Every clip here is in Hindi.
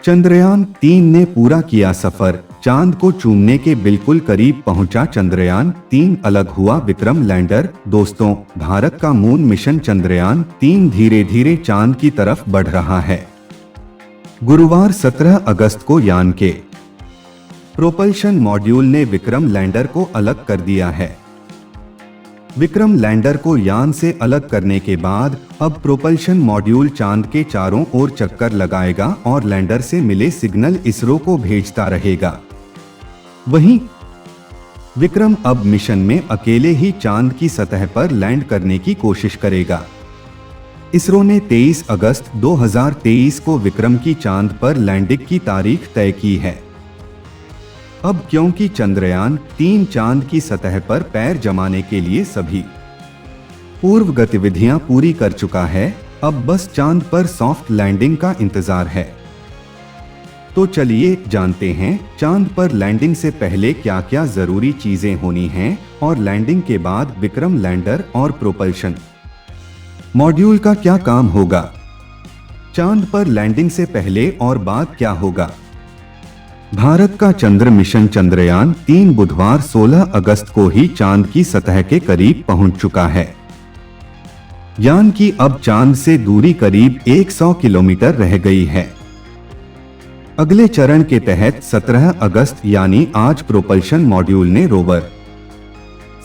चंद्रयान-3 ने पूरा किया सफर, चांद को चूमने के बिल्कुल करीब पहुंचा चंद्रयान-3। अलग हुआ विक्रम लैंडर। दोस्तों, भारत का मून मिशन चंद्रयान-3 धीरे धीरे चांद की तरफ बढ़ रहा है। गुरुवार 17 अगस्त को यान के प्रोपल्शन मॉड्यूल ने विक्रम लैंडर को अलग कर दिया है। विक्रम लैंडर को यान से अलग करने के बाद अब प्रोपल्शन मॉड्यूल चांद के चारों ओर चक्कर लगाएगा और लैंडर से मिले सिग्नल इसरो को भेजता रहेगा। वहीं विक्रम अब मिशन में अकेले ही चांद की सतह पर लैंड करने की कोशिश करेगा। इसरो ने 23 अगस्त 2023 को विक्रम की चांद पर लैंडिंग की तारीख तय की है। अब क्योंकि चंद्रयान-3 चांद की सतह पर पैर जमाने के लिए सभी पूर्व गतिविधियां पूरी कर चुका है, अब बस चांद पर सॉफ्ट लैंडिंग का इंतजार है। तो चलिए जानते हैं चांद पर लैंडिंग से पहले क्या क्या जरूरी चीजें होनी हैं और लैंडिंग के बाद विक्रम लैंडर और प्रोपल्शन मॉड्यूल का क्या काम होगा। चांद पर लैंडिंग से पहले और बाद क्या होगा। भारत का चंद्र मिशन चंद्रयान-3 बुधवार 16 अगस्त को ही चांद की सतह के करीब पहुंच चुका है। यान की अब चांद से दूरी करीब 100 किलोमीटर रह गई है। अगले चरण के तहत 17 अगस्त यानी आज प्रोपल्शन मॉड्यूल ने रोवर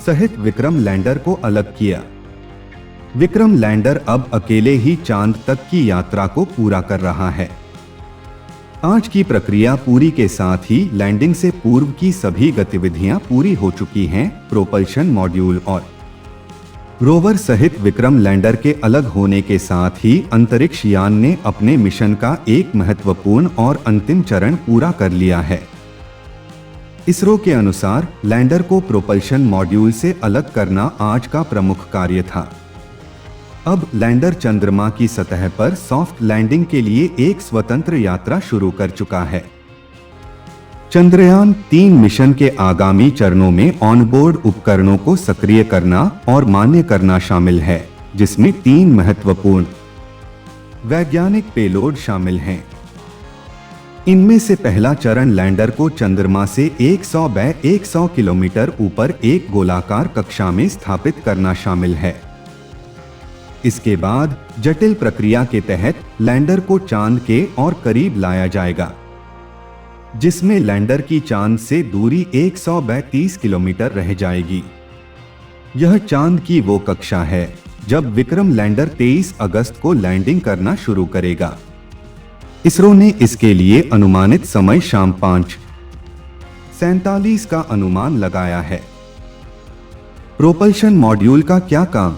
सहित विक्रम लैंडर को अलग किया। विक्रम लैंडर अब अकेले ही चांद तक की यात्रा को पूरा कर रहा है। आज की प्रक्रिया पूरी के साथ ही लैंडिंग से पूर्व की सभी गतिविधियां पूरी हो चुकी हैं। प्रोपल्शन मॉड्यूल और रोवर सहित विक्रम लैंडर के अलग होने के साथ ही अंतरिक्ष यान ने अपने मिशन का एक महत्वपूर्ण और अंतिम चरण पूरा कर लिया है। इसरो के अनुसार लैंडर को प्रोपल्शन मॉड्यूल से अलग करना आज का प्रमुख कार्य था। अब लैंडर चंद्रमा की सतह पर सॉफ्ट लैंडिंग के लिए एक स्वतंत्र यात्रा शुरू कर चुका है। चंद्रयान-3 मिशन के आगामी चरणों में ऑनबोर्ड उपकरणों को सक्रिय करना और मान्य करना शामिल है, जिसमें 3 महत्वपूर्ण वैज्ञानिक पेलोड शामिल हैं। इनमें से पहला चरण लैंडर को चंद्रमा से 100 बाय 100 किलोमीटर ऊपर एक गोलाकार कक्षा में स्थापित करना शामिल है। इसके बाद जटिल प्रक्रिया के तहत लैंडर को चांद के और करीब लाया जाएगा, जिसमें लैंडर की चांद से दूरी 100 बाय 30 किलोमीटर रह जाएगी। यह चांद की वो कक्षा है जब विक्रम लैंडर 23 अगस्त को लैंडिंग करना शुरू करेगा। इसरो ने इसके लिए अनुमानित समय शाम 5:47 का अनुमान लगाया है। प्रोपल्शन मॉड्यूल का क्या काम।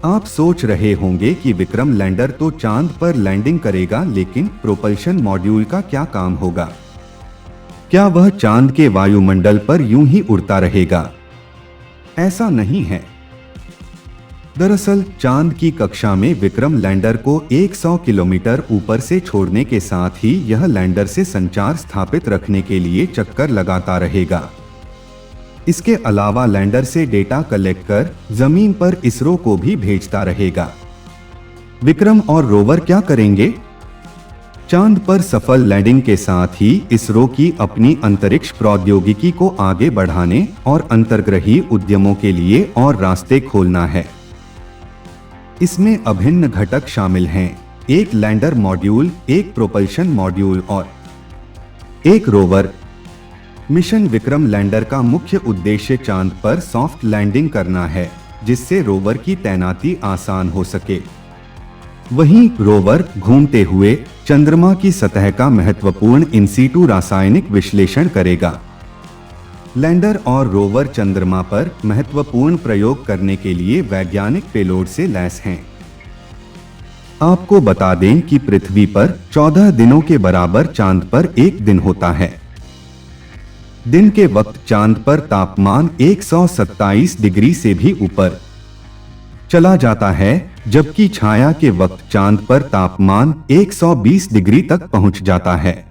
आप सोच रहे होंगे कि विक्रम लैंडर तो चांद पर लैंडिंग करेगा, लेकिन प्रोपल्शन मॉड्यूल का क्या काम होगा। क्या वह चांद के वायुमंडल पर यूं ही उड़ता रहेगा। ऐसा नहीं है। दरअसल चांद की कक्षा में विक्रम लैंडर को 100 किलोमीटर ऊपर से छोड़ने के साथ ही यह लैंडर से संचार स्थापित रखने के लिए चक्कर लगाता रहेगा। इसके अलावा लैंडर से डेटा कलेक्ट कर जमीन पर इसरो को भी भेजता रहेगा। विक्रम और रोवर क्या करेंगे। चांद पर सफल लैंडिंग के साथ ही इसरो की अपनी अंतरिक्ष प्रौद्योगिकी को आगे बढ़ाने और अंतर्ग्रही उद्यमों के लिए और रास्ते खोलना है। इसमें अभिन्न घटक शामिल हैं, एक लैंडर मॉड्यूल, एक प्रोपल्शन मॉड्यूल और एक रोवर मिशन। विक्रम लैंडर का मुख्य उद्देश्य चांद पर सॉफ्ट लैंडिंग करना है, जिससे रोवर की तैनाती आसान हो सके। वहीं रोवर घूमते हुए चंद्रमा की सतह का महत्वपूर्ण इन सीटू रासायनिक विश्लेषण करेगा। लैंडर और रोवर चंद्रमा पर महत्वपूर्ण प्रयोग करने के लिए वैज्ञानिक पेलोड से लैस हैं। आपको बता दें कि पृथ्वी पर 14 दिनों के बराबर चांद पर एक दिन होता है। दिन के वक्त चांद पर तापमान 127 डिग्री से भी ऊपर चला जाता है, जबकि छाया के वक्त चांद पर तापमान 120 डिग्री तक पहुंच जाता है।